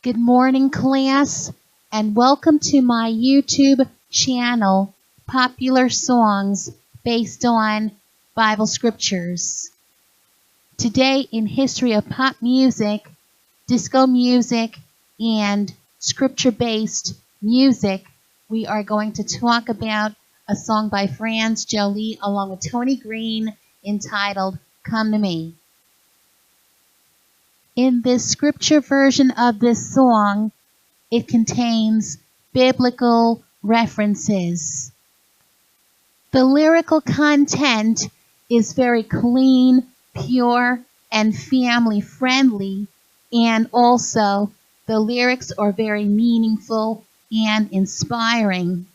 Good morning, class, and welcome to my YouTube channel, Popular Songs Based on Bible Scriptures. Today in History of Pop Music, Disco Music, and Scripture-Based Music, we are going to talk about a song by France Joli along with Tony Green entitled Come to Me. In this scripture version of this song, it contains biblical references. The lyrical content is very clean, pure, and family-friendly, and also the lyrics are very meaningful and inspiring.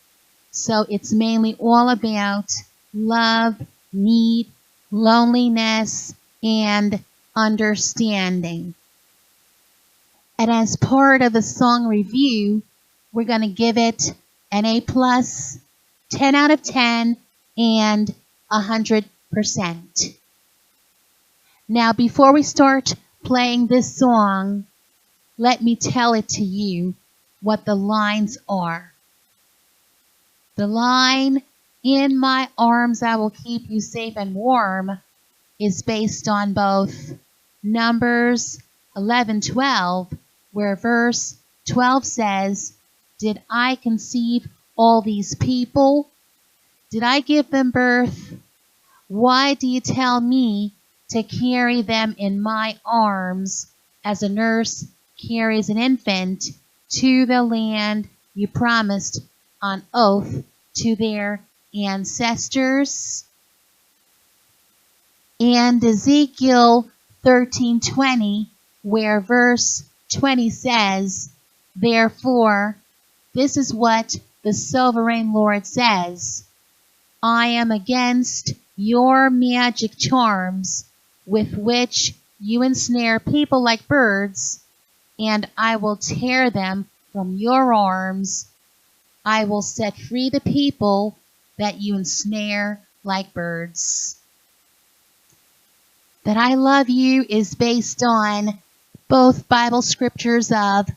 So it's mainly all about love, need, loneliness, and understanding. And as part of the song review, we're going to give it an A+, 10 out of 10, and 100%. Now, before we start playing this song, let me tell it to you what the lines are. The line, "In my arms I will keep you safe and warm," is based on both Numbers 11:12, where verse 12 says, "Did I conceive all these people? Did I give them birth? Why do you tell me to carry them in my arms as a nurse carries an infant to the land you promised on oath to their ancestors?" And Ezekiel 13:20, where verse 20 says, "Therefore, this is what the sovereign Lord says, I am against your magic charms with which you ensnare people like birds, and I will tear them from your arms. I will set free the people that you ensnare like birds." That I Love You is based on both Bible scriptures of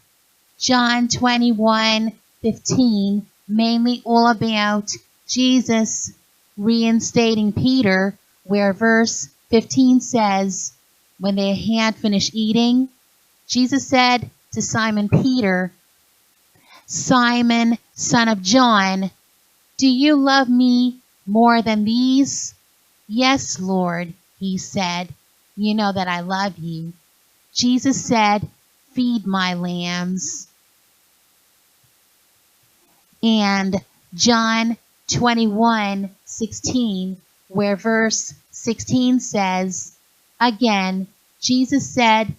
John 21:15, mainly all about Jesus reinstating Peter, where verse 15 says, when they had finished eating, Jesus said to Simon Peter, "Simon, son of John, do you love me more than these?" "Yes, Lord," he said, "you know that I love you." Jesus said, "Feed my lambs." And John 21:16, where verse 16 says, again, Jesus said,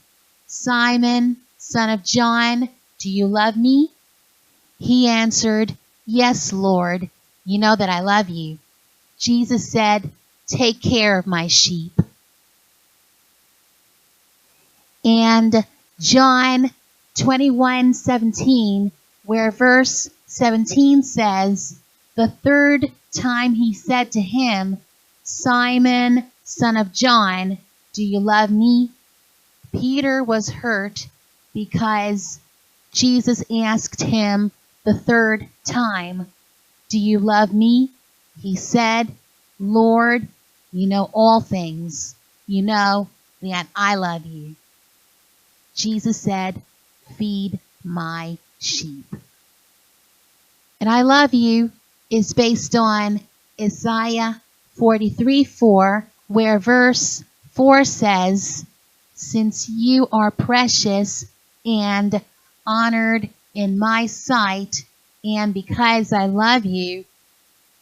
"Simon, son of John, do you love me?" He answered, "Yes, Lord, you know that I love you." Jesus said, "Take care of my sheep." And John 21:17, where verse 17 says, the third time he said to him, "Simon, son of John, do you love me?" Peter was hurt because Jesus asked him the third time, "Do you love me?" He said, "Lord, you know all things. You know that I love you." Jesus said, "Feed my sheep." And I Love You is based on Isaiah 43:4, where verse 4 says, "Since you are precious and honored in my sight, and because I love you,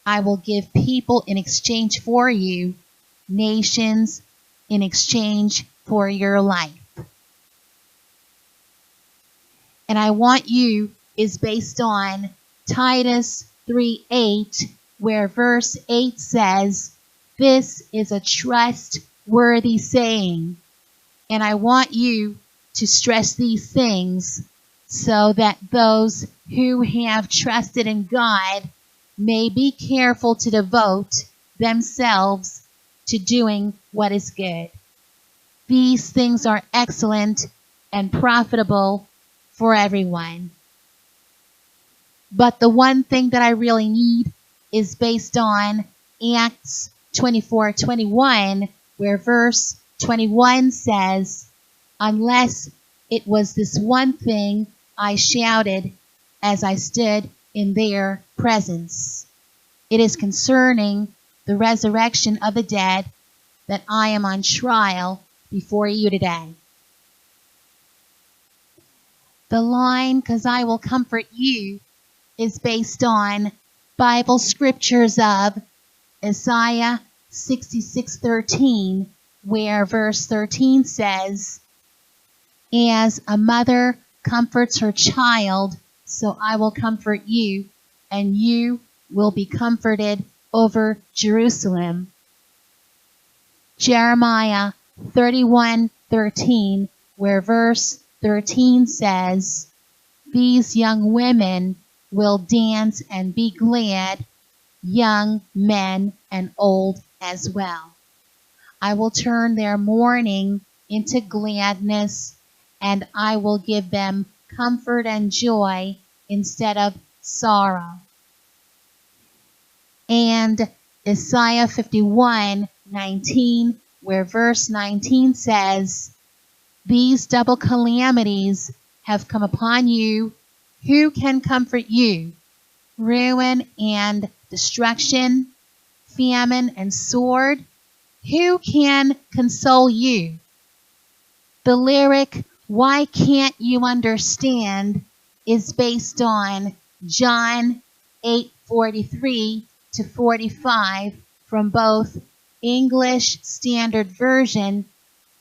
I will give people in exchange for you, nations in exchange for your life." And I Want You is based on Titus 3:8, where verse 8 says, "This is a trustworthy saying, and I want you to stress these things so that those who have trusted in God may be careful to devote themselves to doing what is good. These things are excellent and profitable for everyone. But the one thing that I really need is based on Acts 24:21, where verse 21 says, "Unless it was this one thing I shouted as I stood in their presence." It is concerning the resurrection of the dead that I am on trial before you today. The line, "'Cause I will comfort you," is based on Bible scriptures of Isaiah 66:13, where verse 13 says, "As a mother comforts her child, so I will comfort you, and you will be comforted over Jerusalem." Jeremiah 31:13, where verse 13 says, "These young women will dance and be glad, young men and old as well. I will turn their mourning into gladness, and I will give them comfort and joy instead of sorrow." And Isaiah 51:19, where verse 19 says, "These double calamities have come upon you. Who can comfort you? Ruin and destruction, famine and sword. Who can console you?" The lyric, "Why can't you understand?" is based on John 8:43-45 from both English Standard Version,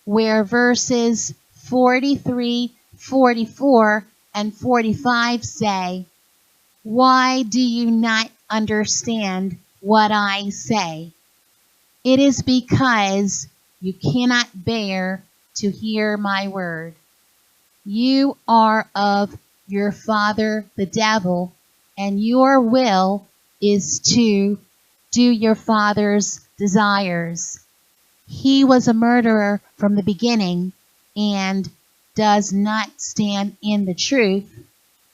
where verses 43, 44, and 45 say, "Why do you not understand what I say? It is because you cannot bear to hear my word. You are of your father the devil, and your will is to do your father's desires. He was a murderer from the beginning and does not stand in the truth,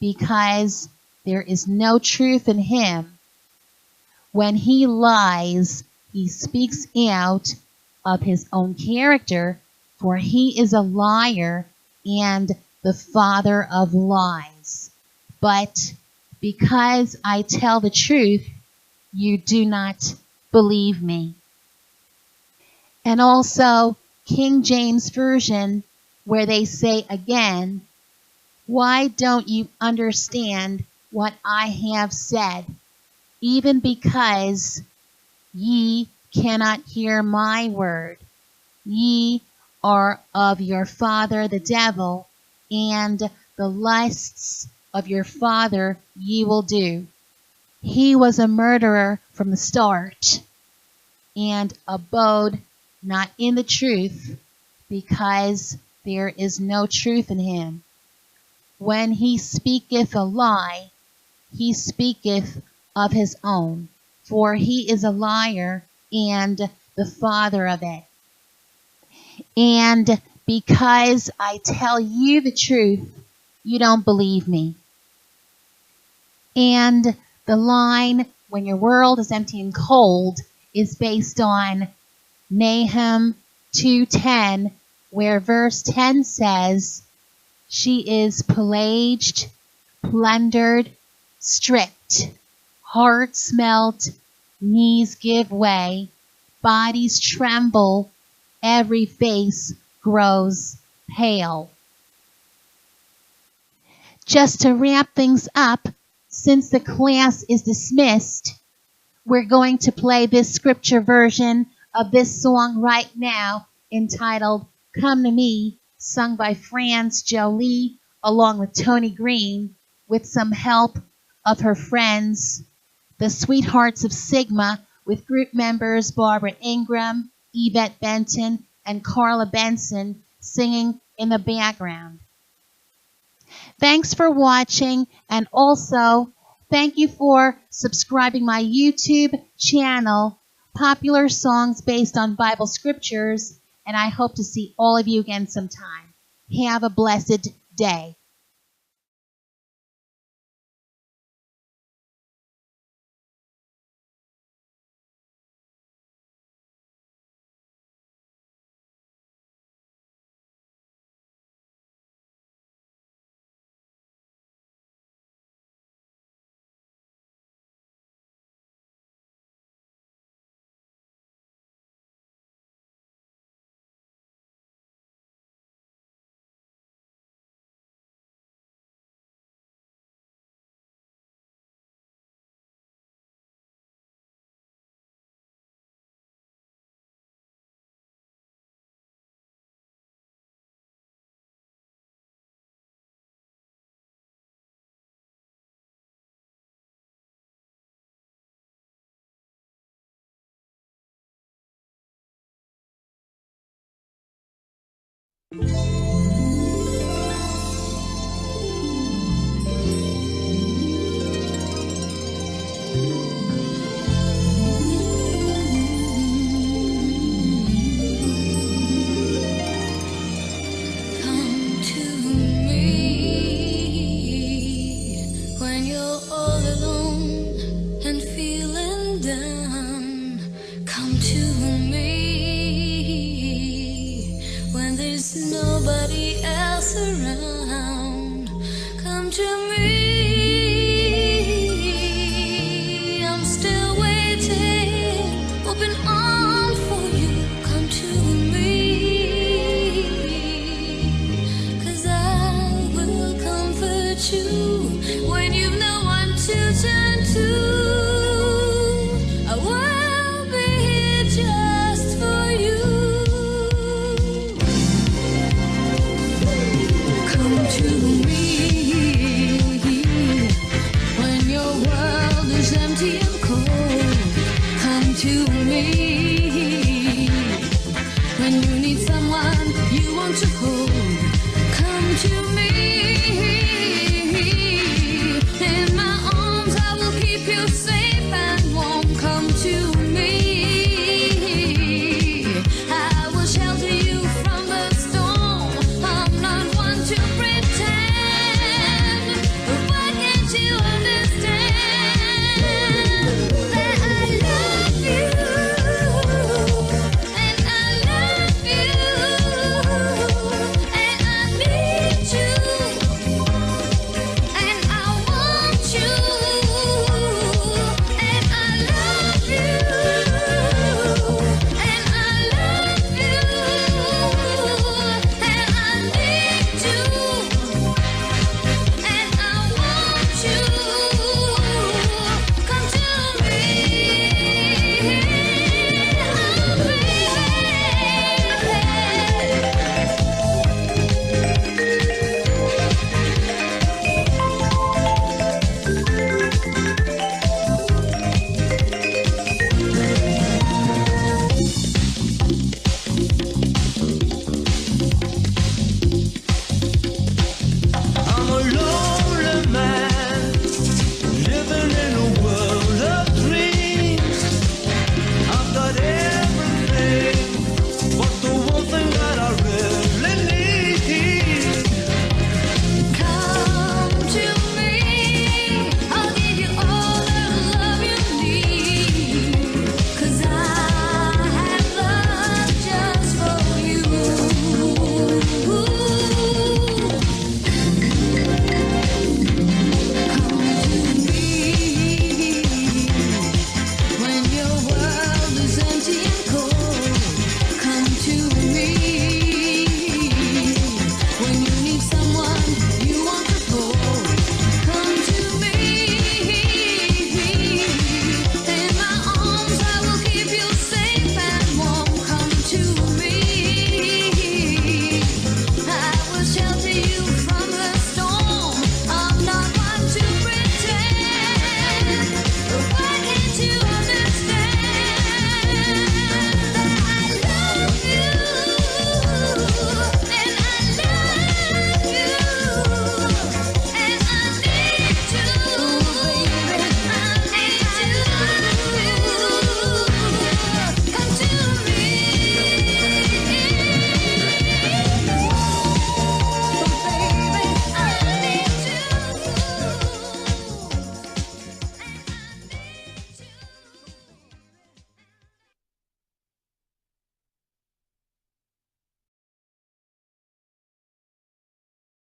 because there is no truth in him. When he lies, he speaks out of his own character, for he is a liar and the father of lies. But because I tell the truth, you do not believe me." And also King James Version, where they say again, "Why don't you understand what I have said? Even because ye cannot hear my word. Ye are of your father the devil, and the lusts of your father ye will do. He was a murderer from the start, and abode not in the truth, because there is no truth in him. When he speaketh a lie, he speaketh of his own, for he is a liar and the father of it. And because I tell you the truth, you don't believe me." And the line, "When your world is empty and cold," is based on Nahum 2:10, where verse 10 says, "She is pillaged, plundered, stripped. Hearts melt, knees give way, bodies tremble, every face grows pale." Just to wrap things up, since the class is dismissed, we're going to play this scripture version of this song right now, entitled "Come to Me," sung by France Joli along with Tony Green, with some help of her friends, the Sweethearts of Sigma, with group members Barbara Ingram, Yvette Benton, and Carla Benson singing in the background. Thanks for watching, and also thank you for subscribing my YouTube channel, Popular Songs Based on Bible Scriptures, and I hope to see all of you again sometime. Have a blessed day. Nobody else around. Come to me. I'm still waiting, open arms for you. Come to me, 'cause I will comfort you when you've no one to turn to. I will be here just for you. To me, when your world is empty and cold. Come to me, when you need someone you want to hold.